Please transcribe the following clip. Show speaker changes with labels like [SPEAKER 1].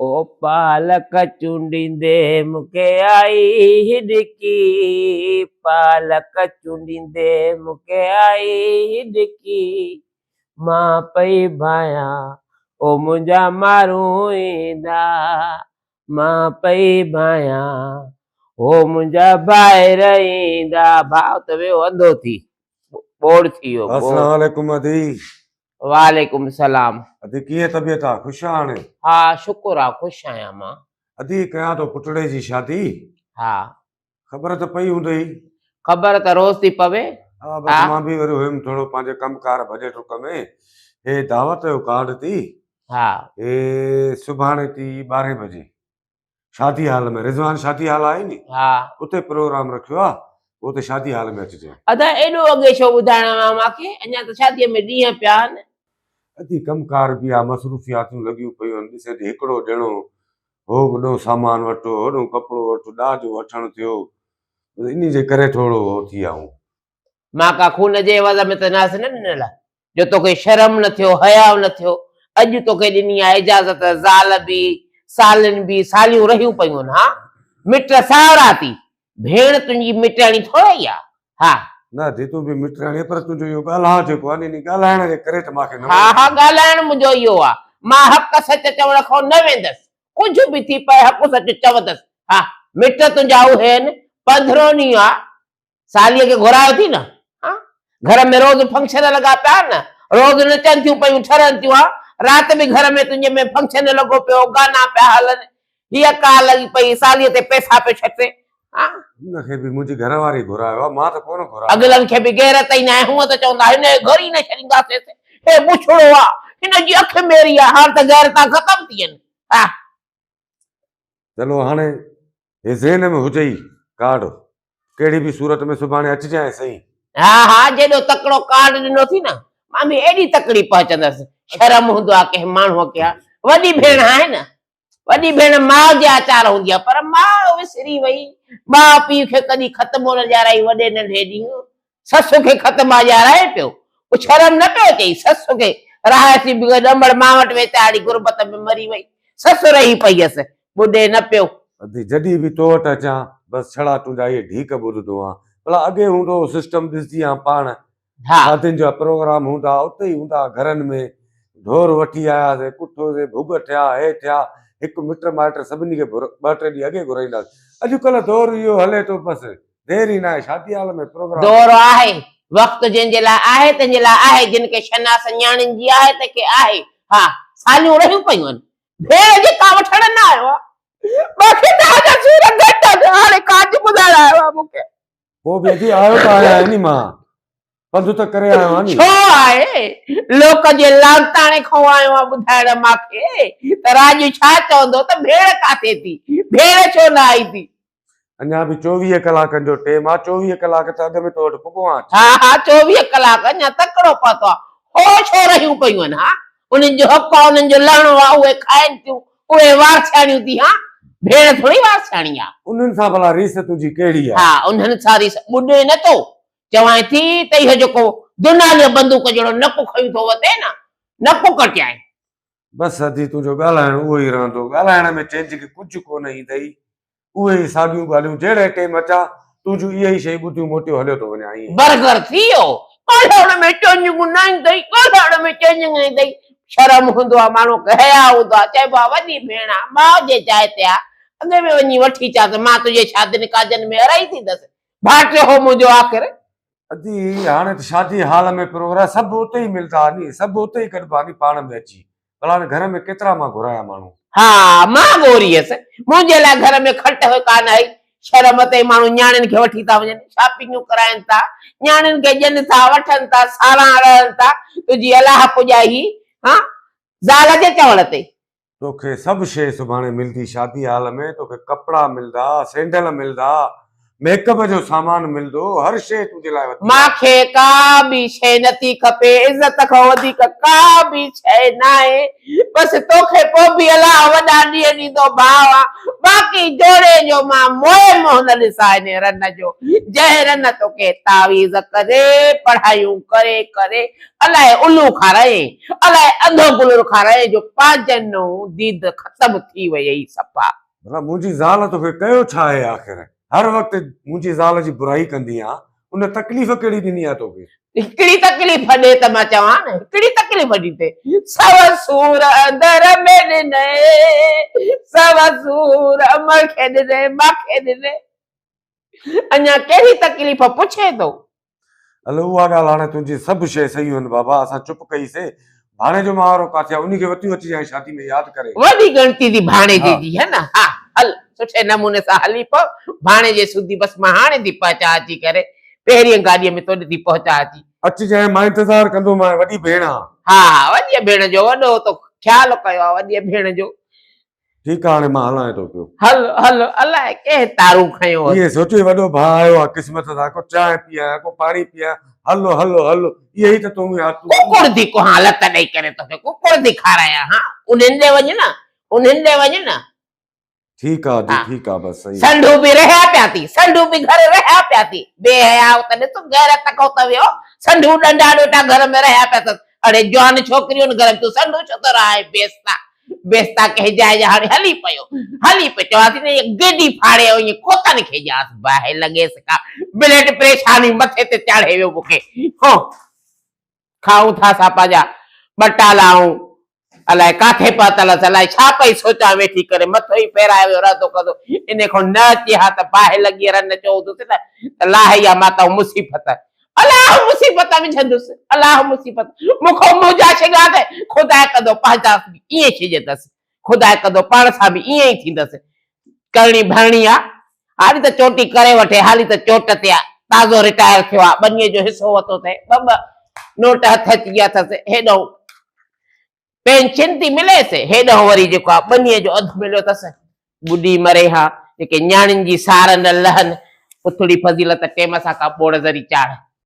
[SPEAKER 1] ओ पालक चूंडींदे मुके आई हिडकी, पालक चूंडींदे मुके आई हिडकी, मां पई भाया ओ मुंहिंजा माण्हू ईंदा, मां पई भाया ओ मुंहिंजा ॿाहिरि ईंदा। भाउ त वियो अंधो थी, बोर थी वियो।
[SPEAKER 2] अस्सलाम वालेकुम अदी।
[SPEAKER 1] वालेकुम सलाम।
[SPEAKER 2] अदी कीअं तबियत आहे? ख़ुशि आहे हाणे?
[SPEAKER 1] हा शुक्र आहे, ख़ुशि आहियां मां।
[SPEAKER 2] अदी कयां तो पुटड़े जी शादी।
[SPEAKER 1] हा
[SPEAKER 2] ख़बर त पई हूंदई?
[SPEAKER 1] ख़बर त रोज़ थी पवे।
[SPEAKER 2] हा बस मां बि वरी हुयमि थोरो पंहिंजे कमकार भॼे टुक में। हे दावत जो कार्ड थी,
[SPEAKER 1] हा
[SPEAKER 2] हे सुभाणे थी 12 बजे शादी हाल में। रिजवान शादी हाल आहे नी,
[SPEAKER 1] हा
[SPEAKER 2] उते प्रोग्राम रखियो आहे, उते शादी हाल में अचिजे।
[SPEAKER 1] अदा एॾो अॻे छो ॿुधाइणो मांखे? अञा त शादीअ में ॾींहं पिया आहिनि।
[SPEAKER 2] अदी कमकार बि आहे, मसरूफ़ियातूं लॻियूं पियूं आहिनि। ॾिसे थी हिकिड़ो ॼणो हो वॾो सामान वठो, होॾो कपिड़ो वठो, ॾाज वठणु थियो, इन जे करे थोरो हो थी विया आहियूं।
[SPEAKER 1] मां का खून जे एवज़ में त नास न ॾिनल, जो तोखे शर्म न थियो, हयाव न थियो। अॼु तोखे ॾिनी आहे इजाज़त, ज़ाल बि सालिन बि सालियूं रहियूं पयूं आहिनि। हा मिट सावरा थी, भेण तुंहिंजी मिटाणी थोड़ी आहे। हा
[SPEAKER 2] न दी तूं बि मिटाणी, पर तुंहिंजो इहो ॻाल्हाइण जेको आहे नी, ॻाल्हाइण जे करे त मूंखे न
[SPEAKER 1] हा हा ॻाल्हाइण मुंहिंजो इहो आहे। मां हक़ सच चवण खां न वेंदसि, कुझु बि थी पए हक़ सच चवंदसि। हा मिट तुंहिंजा उहे आहिनि, 15 ॾींहं आहे, सालीअ खे घुरायो थी न। हा घर में रोज़ फंक्शन लॻा पिया न, रोज़ नचनि थियूं पयूं, ठरनि थियूं। हा राति बि घर में तुंहिंजे में फंक्शन लॻो पियो, गाना पिया हलनि, हीअ का लॻी पई सालीअ ते पैसा पे छटे। हा
[SPEAKER 2] हुनखे बि मुंहिंजी घरवारी घुरायो आहे, मां त कोन घुरायो।
[SPEAKER 1] अॻिलनि खे बि गैरत ई न आहे, हूअं त चवंदा हिन घर ई न छॾींदासीं, हे बुछड़ो आहे, हिन जी अखि मेरी आहे। हाणे त गैरतां ख़तम थी आहिनि। हा
[SPEAKER 2] चलो हाणे हे ज़हन में हुजे ई कार्ड, कहिड़ी बि सूरत में सुभाणे अचिजांइ सही।
[SPEAKER 1] हा हा जेॾो तकिड़ो कार्ड ॾिनो थी न, मां बि एॾी तकड़ी पहुचंदसि। शर्म हूंदो आहे कंहिं माण्हूअ खे। वॾी भेण आहे न, वॾी भेण माउ जे आचार हूंदी आहे, पर माउ विसरी वई। माउ पीउ खे कॾहिं ख़त मोन ॾियाराई वॾे नंढे ॾींहुं, ससु खे ख़त मां ॾियाराए पियो। शर्म न पियो अचई ससु खे? राह थी ॾंबड़ मां वटि वेचारी गुरबत में मरी वई, ससु रही पई हुयसि, ॿुधे न पियो।
[SPEAKER 2] अदी जॾहिं बि तो वटि अचां बसि छड़ा तुंहिंजा इहे ढीक ॿुधंदो आहियां। भला अॻे हूंदो सिस्टम ॾिसंदी आहियां पाण, शादियुनि जा प्रोग्राम हूंदा, उते ई हूंदा घरनि में, ढोर वठी आयासीं, कुठोसीं, भुॻ थिया, हे थिया, हिकु मिट माइट सभिनी खे 2-3 ॾींहं अॻे घुराईंदासीं। अॼुकल्ह दौर इहो हले थो, बसि देरि ई न आहे, शादी हाल में प्रोग्राम।
[SPEAKER 1] दौर आहे, वक़्तु जंहिंजे लाइ आहे तंहिंजे लाइ आहे, जिन खे शनास न्याणियुनि जी आहे तंहिंखे आहे। हा सालियूं रहियूं पयूं आहिनि, भेण जे का वठण न आयो आहे। मूंखे तव्हांजा सूर घटि आहिनि, हाणे काज ॿुधाइण आयो आहे मूंखे।
[SPEAKER 2] पोइ बि अदी आयो त आया नी, मां पंधु त करे आयो आहियां नी।
[SPEAKER 1] छो आहे लोक जे लांताणे खां आयो आहे ॿुधाइण मूंखे, त राजू छा चवंदो त भेण काथे थी, भेण छो न आई थी?
[SPEAKER 2] अञा बि 24 कलाकनि जो टाइम आहे, 24 कलाक त अॻ में तो वटि पुॻो आहे।
[SPEAKER 1] हा हा 24 कलाक अञा तकिड़ो पतो आहे, हो छो रहियूं पयूं आहिनि? हा उन्हनि जो हक़ आहे, उन्हनि जो लहणो आहे, उहे खाइनि थियूं, उहे वारसियाणियूं थी। हा भेण थोड़ी वारसियाणी आहे।
[SPEAKER 2] उन्हनि सां भला रीस तुंहिंजी कहिड़ी आहे?
[SPEAKER 1] हा उन्हनि सां रीस ॿुॾे नथो चवां थी त इहो जेको दुनालियो बंदूक जहिड़ो नकु खयूं थो वते न, नकु कटियाए।
[SPEAKER 2] बसि अदी तुंहिंजो ॻाल्हाइण उहो ई रहंदो, ॻाल्हाइण में चेंज के कुझु कोन ईंदई, उहे ई साॻियूं ॻाल्हियूं जहिड़े टाइम अचां तुंहिंजूं इहे ई शयूं ॿुधियूं मोटियो हलियो थो वञा।
[SPEAKER 1] बर्गर थी वियो, ॻाल्हाइण में चेंजिंग न ईंदई, ॻाल्हाइण में चेंजिंग न ईंदई। शर्म हूंदो आहे, माण्हू खे हया हूंदो आहे, चइबो आहे वॾी भेण आहे, माउ जे जाइ ते आहे, अॻे में वञी वठी अचां त मां तुंहिंजे शादियुनि काजनि में अराई थींदसि, भाटियो हो मुंहिंजो आख़िर।
[SPEAKER 2] अदी हाणे त शादी हाल में प्रोग्राम सभु उते ई मिलंदा नी, सभु उते ई कढिबा नी पाण में अची। भला घर में केतिरा मां घुराया माण्हू।
[SPEAKER 1] हा मां ॻोल्हियसि, मुंहिंजे लाइ घर में खट कान आई। शर्म ते माण्हू न्याणियुनि खे वठी था वञनि, शॉपिंगूं कराइनि था, न्याणियुनि खे ॾियनि था, वठनि था, सारां रहनि था, तुंहिंजी अलाह पुॼाई। हा ज़ाल जे चवण ते
[SPEAKER 2] तोखे सभु शइ सुभाणे मिलंदी शादी हाल में, तोखे कपिड़ा मिलंदा, सैंडल मिलंदा, मेकअप जो सामान मिलंदो, हर शइ तुंहिंजे लाइ वठी।
[SPEAKER 1] मूंखे का बि शइ नथी खपे, इज़त खां वधीक का बि शइ न आहे। बसि तोखे पोइ बि अलाह वॾा ॾींहं ॾींदो भाउ आहे, बाक़ी जोड़े जो मां मोए मोह न ॾिसां हिन रन जो, जंहिं रन तोखे तावीज़ करे पढ़ायूं करे करे अलाए उल्लू खाराए, अलाए अंधो गुलर खाराए जो पाजनो दीद ख़त्म थी वई सफ़ा।
[SPEAKER 2] भला मुंहिंजी ज़ाल तोखे कयो छा आहे आख़िर? हर वक़्तु मुंहिंजी ज़ाल जी बुराई कंदी आहे, उन तकलीफ़ कहिड़ी ॾिनी आहे तोखे?
[SPEAKER 1] हिकिड़ी तकलीफ़ ॾे त मां चवां न, हिकिड़ी तकलीफ़ ॾिठे, सव सूर अंदर में ॾिनई, सव सूर मूंखे ॾिनई मूंखे ॾिनई, अञा कहिड़ी तकलीफ़ पुछे थो?
[SPEAKER 2] हलो उहा ॻाल्हि हाणे तुंहिंजी सभु शइ सही आहिनि बाबा, असां चुप कईसीं। भाणे जो मुहावरो काथे आहे, उनखे वठी अची जांइ शादी में यादि करे।
[SPEAKER 1] वॾी गणती थी भाणेजे
[SPEAKER 2] हा।
[SPEAKER 1] जी, है न? हा हल सुठे नमूने सां हली पओ, भाणेजे सुधी बसि मां हाणे थी पहुचा अची करे, पहिरीं गाॾीअ में तोॾे थी पहुचा अची।
[SPEAKER 2] अची जांइ, मां इंतज़ारु कंदोमांइ, वॾी भेण आहे।
[SPEAKER 1] हा वॾीअ भेण जो वॾो तो ख़्यालु कयो आहे वॾीअ भेण जो।
[SPEAKER 2] ठीकु आहे, हाणे मां हलां थो पियो।
[SPEAKER 1] हल हल अलाए कंहिं तारूं खयो
[SPEAKER 2] इहे सोचे वॾो भाउ आयो आहे क़िस्मत सां, को चांहि पीआं को पाणी पीआं, हलो हलो हलो, इहे ई त तूं
[SPEAKER 1] कुकुड़ थी को हालत ॾेई करे तोखे कुकुड़ थी खारायां। हा उन्हनि ॾे वञ न, उन्हनि ॾे वञ न।
[SPEAKER 2] ठीकु आहे जी,
[SPEAKER 1] हा।
[SPEAKER 2] ठीकु आहे, बसि सही।
[SPEAKER 1] संडू बि रहिया पिया थी, संडू बि घर रहिया पिया थी, बेहया त ॾिस घर तको त वियो, संडू डंडा ॾोटा घर में रहिया पिया अथसि। अड़े जवान छोकिरियुनि घर में तूं संडू छो त रहाए बेस्ता, बेस्ता कंहिं जाइ जा हाणे हली पियो, हली पियो। चवां थी न इहे गेडी फाड़े ईअं खोतनि खे ॼास बाहि लॻेसि का ब्लड परेशानी मथे ते चाढ़े वियो मूंखे। हो खाऊं था असां पंहिंजा बटालाऊं, अलाए काथे पतल अलाए छा पई सोचां वेठी करे, मथो ई फेराए वियो रदो कदो, इन खां न अचे हा त बाहि लॻी रन चवंदुसि न त लाहे या माता मुसीबत, अलाह मुसीबत विझंदुसि, अलाह मुसीबत मूंखो मुंहिंजा शिगा ते खुदा कदो पंहिंजा ईअं छिजंदसि, खुदा कदो पाण सां बि ईअं ई थींदसि। करणी भरणी आहे, हाली त चोटी करे वठे, हाली त चोट ते आहे, ताज़ो रिटायर थियो आहे, ॿनीअ जो हिसो वरितो अथई, ॿ नोट हथ अची विया अथसि, हेॾो पेंशन थी मिलेसि, हेॾो वरी जेको आहे ॿनीअ जो अधु मिलियो अथसि। ॿुॾी मरे हा, जेके न्याणियुनि जी सार न लहनि, उथड़ी फज़ीलत टेम सां का ॿोड़ ज़री चाढ़।